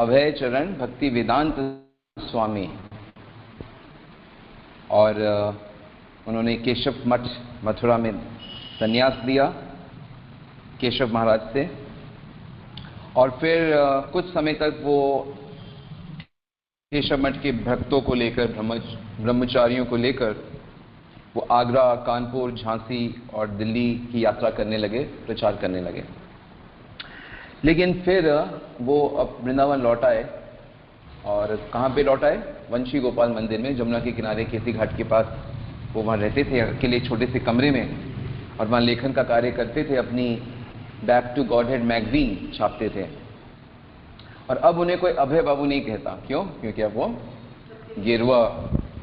अभय चरण भक्ति वेदांत स्वामी, और उन्होंने केशव मठ मथुरा में संन्यास लिया केशव महाराज से, और फिर कुछ समय तक वो केशव मठ के भक्तों को लेकर, ब्रह्मचारियों को लेकर वो आगरा, कानपुर, झांसी और दिल्ली की यात्रा करने लगे, प्रचार करने लगे। लेकिन फिर वो अब वृंदावन लौट आए, और कहाँ पे लौट आए? वंशी गोपाल मंदिर में, जमुना के किनारे केसी घाट के पास वो वहाँ रहते थे अकेले छोटे से कमरे में, और वहाँ लेखन का कार्य करते थे, अपनी बैक टू गॉडहेड मैगजीन छापते थे। और अब उन्हें कोई अभय बाबू नहीं कहता। क्यों? क्योंकि अब वो गेरुआ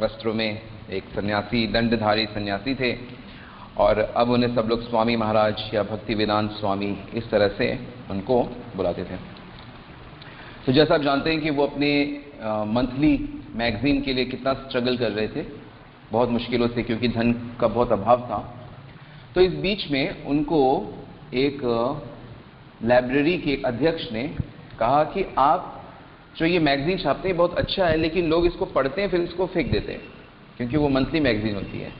वस्त्रों में एक सन्यासी, दंडधारी सन्यासी थे, और अब उन्हें सब लोग स्वामी महाराज या भक्ति वेदांत स्वामी इस तरह से उनको बुलाते थे। तो जैसा आप जानते हैं कि वो अपने मंथली मैगजीन के लिए कितना स्ट्रगल कर रहे थे, बहुत मुश्किलों से, क्योंकि धन का बहुत अभाव था। तो इस बीच में उनको एक लाइब्रेरी के अध्यक्ष ने कहा कि आप जो ये मैगजीन छापते हैं बहुत अच्छा है, लेकिन लोग इसको पढ़ते हैं फिर इसको फेंक देते हैं, क्योंकि वो मंथली मैगजीन होती है।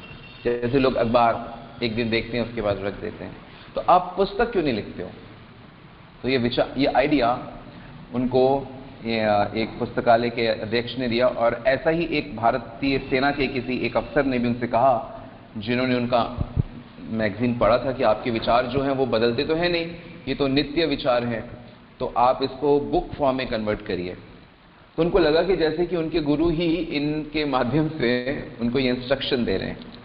जैसे लोग अखबार एक दिन देखते हैं उसके बाद रख देते हैं, तो आप पुस्तक क्यों नहीं लिखते हो? तो ये आइडिया उनको एक पुस्तकालय के अध्यक्ष ने दिया, और ऐसा ही एक भारतीय सेना के किसी एक अफसर ने भी उनसे कहा, जिन्होंने उनका मैगजीन पढ़ा था, कि आपके विचार जो हैं वो बदलते तो हैं नहीं, ये तो नित्य विचार हैं, तो आप इसको बुक फॉर्म में कन्वर्ट करिए। तो उनको लगा कि जैसे कि उनके गुरु ही इनके माध्यम से उनको ये इंस्ट्रक्शन दे रहे हैं।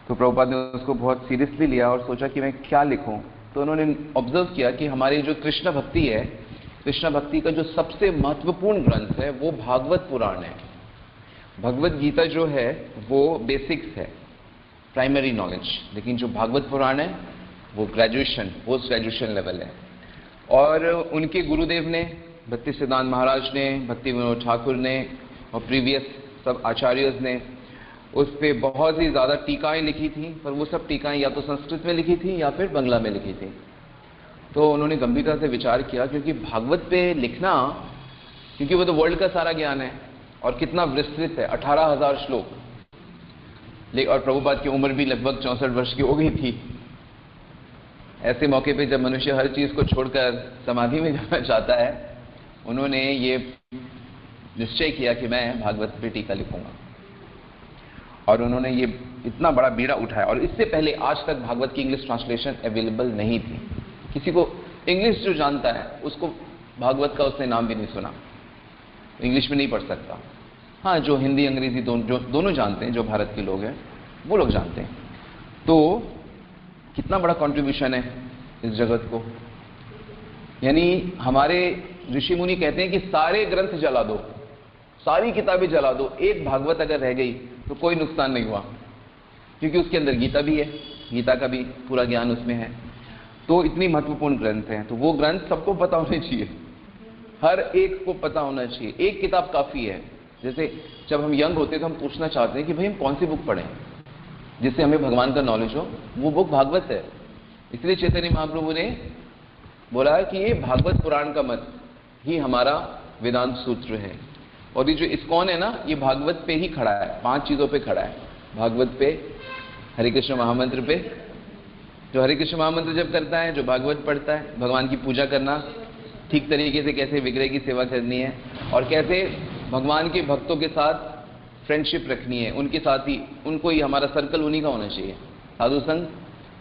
तो प्रभुपाद ने उसको बहुत सीरियसली लिया और सोचा कि मैं क्या लिखूं। तो उन्होंने ऑब्जर्व किया कि हमारी जो कृष्ण भक्ति है, कृष्ण भक्ति का जो सबसे महत्वपूर्ण ग्रंथ है वो भागवत पुराण है। भगवत गीता जो है वो बेसिक्स है, प्राइमरी नॉलेज, लेकिन जो भागवत पुराण है वो ग्रेजुएशन, पोस्ट ग्रेजुएशन लेवल है। और उनके गुरुदेव ने, भक्ति सिद्धांत महाराज ने, भक्ति विनोद ठाकुर ने और प्रीवियस सब आचार्यों ने उस पर बहुत ही ज़्यादा टीकाएं लिखी थी, पर वो सब टीकाएं या तो संस्कृत में लिखी थी या फिर बंगला में लिखी थी। तो उन्होंने गंभीरता से विचार किया, क्योंकि भागवत पे लिखना, क्योंकि वो तो वर्ल्ड का सारा ज्ञान है और कितना विस्तृत है, 18,000 श्लोक, और प्रभुपाद की उम्र भी लगभग 64 वर्ष की हो गई थी। ऐसे मौके पे जब मनुष्य हर चीज को छोड़कर समाधि में जाना चाहता है, उन्होंने ये निश्चय किया कि मैं भागवत पे टीका लिखूंगा, और उन्होंने ये इतना बड़ा बीड़ा उठाया। और इससे पहले आज तक भागवत की इंग्लिश ट्रांसलेशन अवेलेबल नहीं थी। किसी को इंग्लिश जो जानता है उसको भागवत का उसने नाम भी नहीं सुना, इंग्लिश में नहीं पढ़ सकता। हाँ, जो हिंदी अंग्रेजी दोनों जानते हैं, जो भारत के लोग हैं वो लोग जानते हैं। तो कितना बड़ा कंट्रीब्यूशन है इस जगत को। यानी हमारे ऋषि मुनि कहते हैं कि सारे ग्रंथ जला दो, सारी किताबें जला दो, एक भागवत अगर रह गई तो कोई नुकसान नहीं हुआ, क्योंकि उसके अंदर गीता भी है, गीता का भी पूरा ज्ञान उसमें है। तो इतनी महत्वपूर्ण ग्रंथ हैं, तो वो ग्रंथ सबको पता होने चाहिए, हर एक को पता होना चाहिए। एक किताब काफ़ी है। जैसे जब हम यंग होते तो हम पूछना चाहते हैं कि भाई हम कौन सी बुक पढ़ें जिससे हमें भगवान का नॉलेज हो, वो बुक भागवत है। इसलिए चैतन्य महाप्रभु ने बोला है कि ये भागवत पुराण का मत ही हमारा वेदांत सूत्र है। और ये जो इस्कॉन है ना, ये भागवत पे ही खड़ा है, 5 चीज़ों पे खड़ा है। भागवत पे, हरे कृष्ण महामंत्र पे, जो हरे कृष्ण महामंत्र जब करता है, जो भागवत पढ़ता है, भगवान की पूजा करना ठीक तरीके से, कैसे विग्रह की सेवा करनी है, और कैसे भगवान के भक्तों के साथ फ्रेंडशिप रखनी है, उनके साथ ही, उनको ही हमारा सर्कल उन्हीं का होना चाहिए, साधु संग,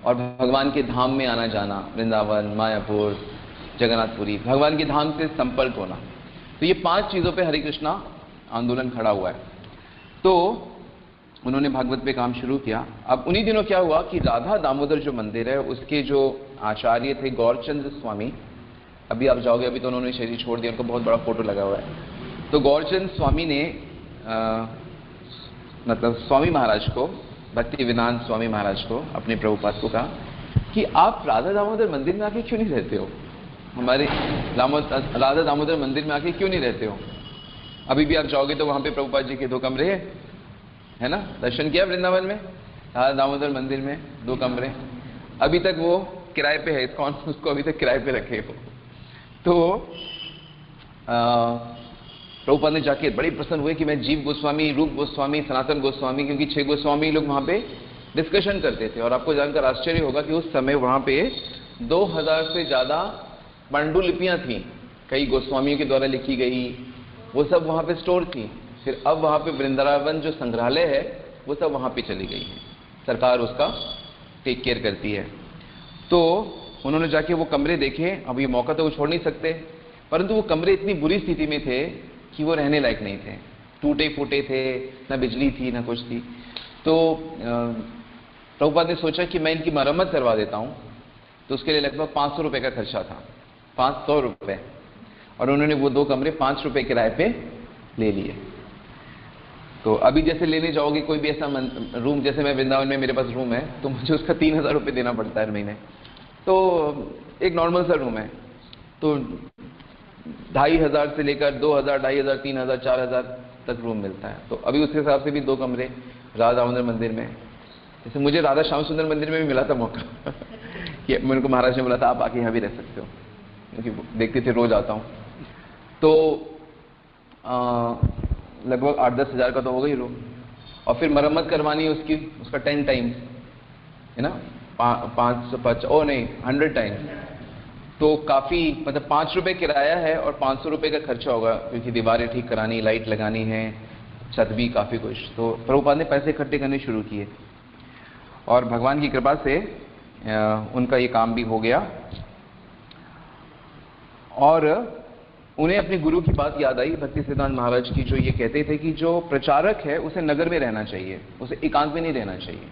और भगवान के धाम में आना जाना, वृंदावन, मायापुर, जगन्नाथपुरी, भगवान के धाम से संपर्क होना। तो ये 5 चीज़ों पे हरे कृष्णा आंदोलन खड़ा हुआ है। तो उन्होंने भागवत पे काम शुरू किया। अब उन्हीं दिनों क्या हुआ कि राधा दामोदर जो मंदिर है उसके जो आचार्य थे गौरचंद्र स्वामी, अभी आप जाओगे, अभी तो उन्होंने शरीर छोड़ दिया, उनका बहुत बड़ा फोटो लगा हुआ है। तो गौरचंद स्वामी ने मतलब स्वामी महाराज को, भक्ति वेदांत स्वामी महाराज को, अपने प्रभुपाद को कहा कि आप राधा दामोदर मंदिर में आके क्यों नहीं रहते हो, हमारे राधा दामोदर मंदिर में आके क्यों नहीं रहते हो। अभी भी आप जाओगे तो वहाँ पे प्रभुपाद जी के 2 कमरे है ना, दर्शन किया वृंदावन में, राधा दामोदर मंदिर में 2 कमरे, अभी तक वो किराए पे है, इसको अभी तक किराए पे रखे हो। तो प्रभुपाद ने जाके बड़े प्रसन्न हुए कि मैं जीव गोस्वामी, रूप गोस्वामी, सनातन गोस्वामी, क्योंकि 6 गोस्वामी लोग वहां पे डिस्कशन करते थे। और आपको जानकर आश्चर्य होगा कि उस समय वहां पे 2000 से ज्यादा पांडुलिपियां थी, कई गोस्वामियों के द्वारा लिखी गई, वो सब वहां पे स्टोर थी। फिर अब वहां पे वृंदावन जो संग्रहालय है वो सब वहां पे चली गई है, सरकार उसका टेक केयर करती है। तो उन्होंने जाके वो कमरे देखे। अब ये मौका तो वो छोड़ नहीं सकते, परंतु वो कमरे इतनी बुरी स्थिति में थे कि वो रहने लायक नहीं थे, टूटे फूटे थे, ना बिजली थी ना कुछ थी। तो प्रभुपाद ने सोचा कि मैं इनकी मरम्मत करवा देता हूं। तो उसके लिए लगभग 500 रुपए का खर्चा था, 500 रुपए। और उन्होंने वो 2 कमरे 5 रुपए किराए पे ले लिए। तो अभी जैसे लेने जाओगे कोई भी ऐसा रूम, जैसे मैं वृंदावन में मेरे पास रूम है तो मुझे उसका 3000 रुपये देना पड़ता है हर महीने। तो एक नॉर्मल सा रूम है तो 2500 से लेकर 2000, 2500, 3000, 4000 तक रूम मिलता है। तो अभी उस हिसाब से भी 2 कमरे राधा दामोदर मंदिर में, जैसे मुझे राधा श्याम सुंदर मंदिर में भी मिला था मौका कि मेरे को महाराज ने बोला था आप आके यहाँ भी रह सकते हो, क्योंकि देखते थे रोज आता हूँ। तो लगभग 8-10 हज़ार का तो हो गई रूम। और फिर मरम्मत करवानी है उसकी, उसका 10 टाइम्स है ना, 100 टाइम्स। तो काफी, मतलब 5 रुपए किराया है और 500 रुपए का खर्चा होगा, क्योंकि दीवारें ठीक करानी, लाइट लगानी है, छत भी, काफी कुछ। तो प्रभुपाद ने पैसे इकट्ठे करने शुरू किए और भगवान की कृपा से उनका ये काम भी हो गया। और उन्हें अपने गुरु की बात याद आई, भक्ति सिद्धांत महाराज की, जो ये कहते थे कि जो प्रचारक है उसे नगर में रहना चाहिए, उसे एकांत में नहीं रहना चाहिए।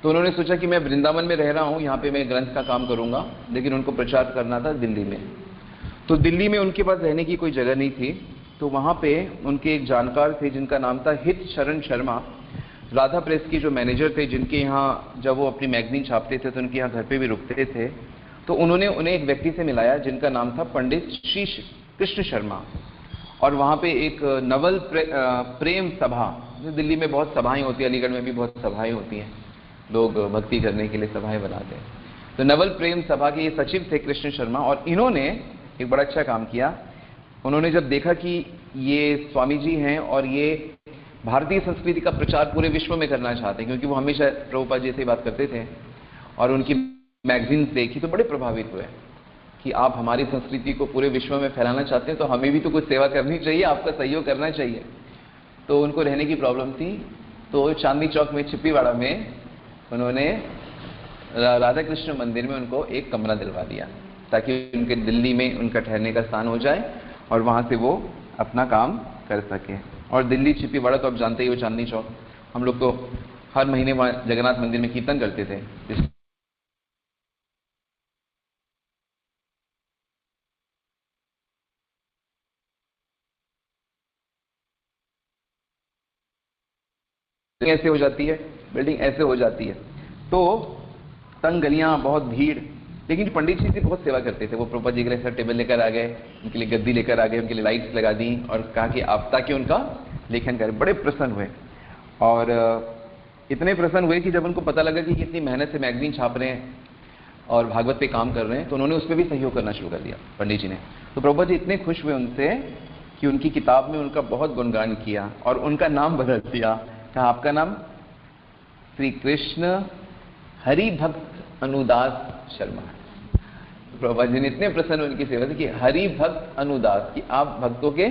तो उन्होंने सोचा कि मैं वृंदावन में रह रहा हूं, यहाँ पे मैं ग्रंथ का काम करूंगा, लेकिन उनको प्रचार करना था दिल्ली में। तो दिल्ली में उनके पास रहने की कोई जगह नहीं थी। तो वहां पे उनके एक जानकार थे जिनका नाम था हित शरण शर्मा, राधा प्रेस की जो मैनेजर थे, जिनके यहाँ जब वो अपनी मैगजीन छापते थे तो उनके यहाँ घर पे भी रुकते थे। तो उन्होंने उन्हें एक व्यक्ति से मिलाया जिनका नाम था पंडित श्री कृष्ण शर्मा। और वहां पे एक नवल प्रेम सभा, दिल्ली में बहुत सभाएं होती है, अलीगढ़ में भी बहुत सभाएं होती हैं, लोग भक्ति करने के लिए सभाएं बनाते हैं। तो नवल प्रेम सभा के ये सचिव थे कृष्ण शर्मा। और इन्होंने एक बड़ा अच्छा काम किया। उन्होंने जब देखा कि ये स्वामी जी हैं और ये भारतीय संस्कृति का प्रचार पूरे विश्व में करना चाहते हैं, क्योंकि वो हमेशा प्रभुपाद जी से बात करते थे और उनकी मैगजीन्स देखी, तो बड़े प्रभावित हुए कि आप हमारी संस्कृति को पूरे विश्व में फैलाना चाहते हैं, तो हमें भी तो कुछ सेवा करनी चाहिए, आपका सहयोग करना चाहिए। तो उनको रहने की प्रॉब्लम थी, तो चांदनी चौक में छिप्पीवाड़ा में उन्होंने राधा कृष्ण मंदिर में उनको एक कमरा दिलवा दिया, ताकि उनके दिल्ली में उनका ठहरने का स्थान हो जाए और वहां से वो अपना काम कर सके। और दिल्ली छिप्पीवाड़ा तो आप जानते ही हो, चांदनी चौक, हम लोग तो हर महीने वहां जगन्नाथ मंदिर में कीर्तन करते थे। ऐसे हो जाती है, बिल्डिंग ऐसे हो जाती है, तो तंग गलियां, बहुत भीड़। लेकिन पंडित जी बहुत सेवा करते थे। वो प्रभुपाद जी के लिए सर टेबल लेकर आ गए, उनके लिए गद्दी लेकर आ गए, उनके लिए लाइट्स लगा दी और कहा कि आप ताकि उनका लेखन करें। बड़े प्रसन्न हुए और इतने प्रसन्न हुए कि जब उनको पता लगा कि कितनी मेहनत से मैगजीन छाप रहे हैं और भागवत पे काम कर रहे हैं, तो उन्होंने उसमें भी सहयोग करना शुरू कर दिया पंडित जी ने। तो प्रभुपाद जी इतने खुश हुए उनसे कि उनकी किताब में उनका बहुत गुणगान किया और उनका नाम बदल दिया। कहा आपका नाम श्री कृष्ण हरि भक्त अनुदास शर्मा। प्रभुपाद जी ने इतने प्रसन्न उनकी सेवा से कि हरि भक्त अनुदास, कि आप भक्तों के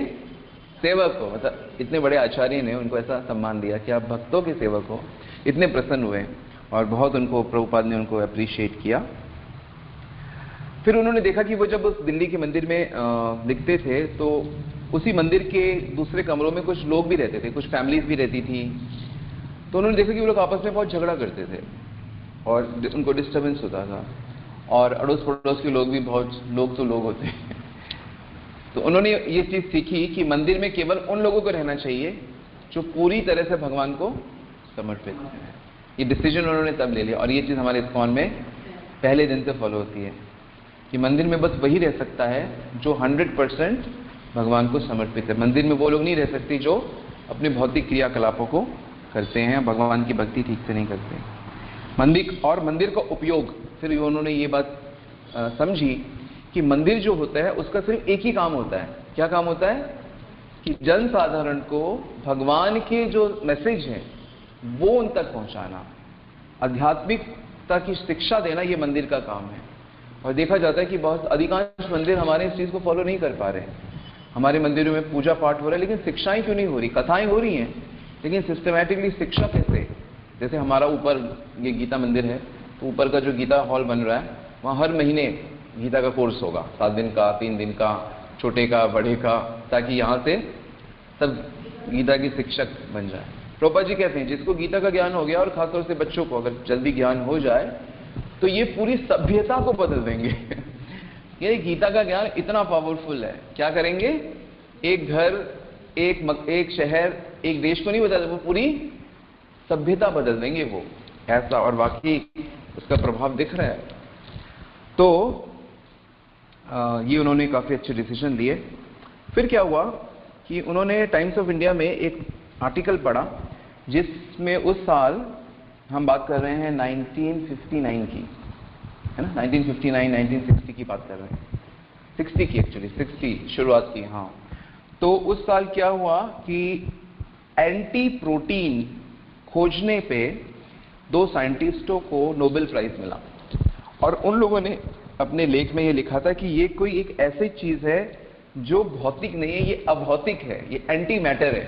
सेवक हो। मतलब इतने बड़े आचार्य ने उनको ऐसा सम्मान दिया कि आप भक्तों के सेवक हो। इतने प्रसन्न हुए और बहुत उनको प्रभुपाद ने उनको अप्रिशिएट किया। फिर उन्होंने देखा कि वो जब उस दिल्ली के मंदिर में दिखते थे तो उसी मंदिर के दूसरे कमरों में कुछ लोग भी रहते थे, कुछ फैमिलीज भी रहती थी। तो उन्होंने देखा कि वो लोग आपस में बहुत झगड़ा करते थे और उनको डिस्टर्बेंस होता था, और अड़ोस पड़ोस के लोग भी बहुत, लोग तो लोग होते हैं। तो उन्होंने ये चीज सीखी कि मंदिर में केवल उन लोगों को रहना चाहिए जो पूरी तरह से भगवान को समर्पित है। ये डिसीजन उन्होंने तब ले लिया और ये चीज हमारे इस्कॉन में पहले दिन से फॉलो होती है कि मंदिर में बस वही रह सकता है जो 100% भगवान को समर्पित है। मंदिर में वो लोग नहीं रह सकते जो अपने भौतिक क्रियाकलापों को करते हैं, भगवान की भक्ति ठीक से नहीं करते। मंदिर का उपयोग, फिर उन्होंने ये बात समझी कि मंदिर जो होता है उसका सिर्फ एक ही काम होता है। क्या काम होता है? कि जनसाधारण को भगवान के जो मैसेज हैं वो उन तक पहुंचाना, आध्यात्मिकता की शिक्षा देना, ये मंदिर का काम है। और देखा जाता है कि बहुत अधिकांश मंदिर हमारे इस चीज को फॉलो नहीं कर पा रहे हैं। हमारे मंदिरों में पूजा पाठ हो रहा है, लेकिन शिक्षाएं क्यों नहीं हो रही? कथाएं हो रही हैं, लेकिन सिस्टमैटिकली शिक्षा कैसे? जैसे हमारा ऊपर ये गीता मंदिर है, तो ऊपर का जो गीता हॉल बन रहा है, वहाँ हर महीने गीता का कोर्स होगा, 7 दिन का, 3 दिन का, छोटे का, बड़े का, ताकि यहाँ से सब गीता की शिक्षक बन जाए। प्रभुपाद जी कहते हैं जिसको गीता का ज्ञान हो गया, और खासतौर से बच्चों को अगर जल्दी ज्ञान हो जाए, तो ये पूरी सभ्यता को बदल देंगे। ये गीता का ज्ञान इतना पावरफुल है। क्या करेंगे? एक घर, एक शहर, एक देश को नहीं बदल, वो पूरी सभ्यता बदल देंगे वो, ऐसा। और वाकई उसका प्रभाव दिख रहा है। तो ये उन्होंने काफी अच्छे डिसीजन लिए। फिर क्या हुआ कि उन्होंने टाइम्स ऑफ इंडिया में एक आर्टिकल पढ़ा, जिसमें उस साल, हम बात कर रहे हैं 1959 की, है ना, 1959 1960 की बात कर रहे हैं, 60 की, एक्चुअली 60 शुरुआत की। हाँ, तो उस साल क्या हुआ कि एंटी प्रोटीन खोजने पे 2 साइंटिस्टों को नोबेल प्राइज मिला। और उन लोगों ने अपने लेख में ये लिखा था कि ये कोई एक ऐसी चीज है जो भौतिक नहीं है, ये अभौतिक है, ये एंटी मैटर है।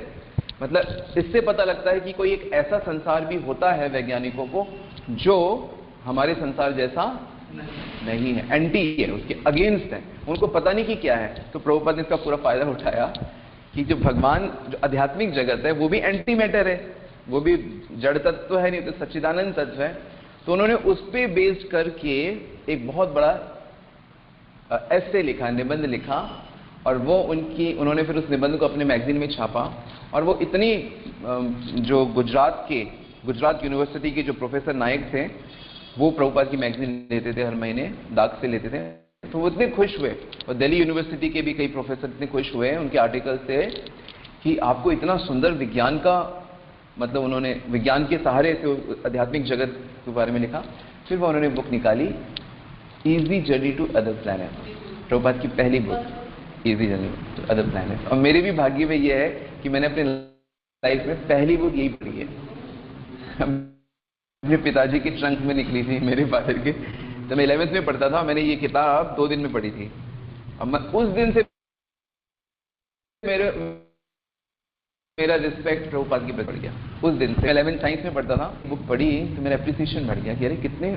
मतलब इससे पता लगता है कि कोई एक ऐसा संसार भी होता है वैज्ञानिकों को जो हमारे संसार जैसा नहीं है, एंटी है, उसके अगेंस्ट है, उनको पता नहीं कि क्या है। तो प्रभुपाद ने इसका पूरा फायदा उठाया कि जो भगवान, जो आध्यात्मिक जगत है, वो भी एंटी मैटर है, वो भी जड़ तत्व है, नहीं तो सच्चिदानंद तत्व है। तो उन्होंने उस पे बेस्ड करके एक बहुत बड़ा एस्से लिखा, निबंध लिखा, और वो उन्होंने फिर उस निबंध को अपने मैगजीन में छापा। और वो इतनी, जो गुजरात यूनिवर्सिटी के जो प्रोफेसर नायक थे, वो प्रभुपाद की मैगजीन लेते थे, हर महीने डाक से लेते थे। तो वो इतने खुश हुए, और दिल्ली यूनिवर्सिटी के भी कई प्रोफेसर इतने खुश हुए उनके आर्टिकल से कि आपको इतना सुंदर विज्ञान का, मतलब उन्होंने विज्ञान के सहारे से आध्यात्मिक जगत के बारे में लिखा। फिर वो उन्होंने बुक निकाली, easy journey to other planet, Prabhupada की पहली book, easy journey to other planet. और मेरे भी भाग्य में ये है कि मैंने अपने लाइफ में पहली बुक यही पढ़ी है। मेरे पिताजी के ट्रंक में निकली थी, मेरे फादर के, तो मैं 11th में पढ़ता था। मैंने ये किताब 2 दिन में पढ़ी थी। अब मैं उस दिन से मेरा रिस्पेक्ट प्रभुपाद की बढ़ गया। उस दिन से 11th साइंस में पढ़ता था, बुक पढ़ी तो मेरा एप्रिसिएशन बढ़ गया कि अरे कितने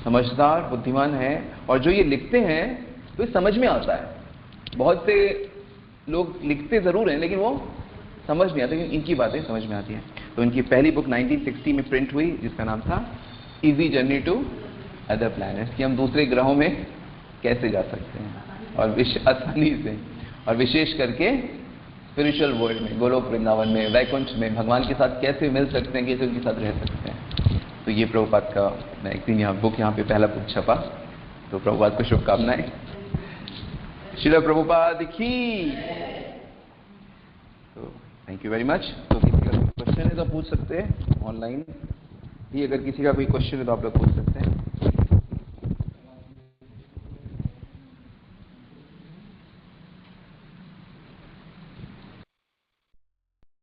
समझदार, बुद्धिमान है, और जो ये लिखते हैं तो ये समझ में आता है। बहुत से लोग लिखते जरूर हैं, लेकिन वो समझ नहीं आते, लेकिन इनकी बातें समझ में आती हैं। तो इनकी पहली बुक 1960 में प्रिंट हुई, जिसका नाम था easy journey to other planets, कि हम दूसरे ग्रहों में कैसे जा सकते हैं, और आसानी से, और विशेष करके स्पिरिचुअल वर्ल्ड में, गोलोक वृंदावन में, वैकुंठ में भगवान के साथ कैसे मिल सकते हैं, कैसे उनके साथ रह सकते हैं। तो ये प्रभुपाद का मैगजीन, यहाँ बुक, यहाँ पे पहला बुक छपा। तो प्रभुपाद को शुभकामनाएं। श्रील प्रभुपाद की। तो थैंक यू वेरी मच। तो किसी का क्वेश्चन है तो पूछ सकते हैं ऑनलाइन भी, अगर किसी का कोई क्वेश्चन है तो आप लोग पूछ सकते हैं।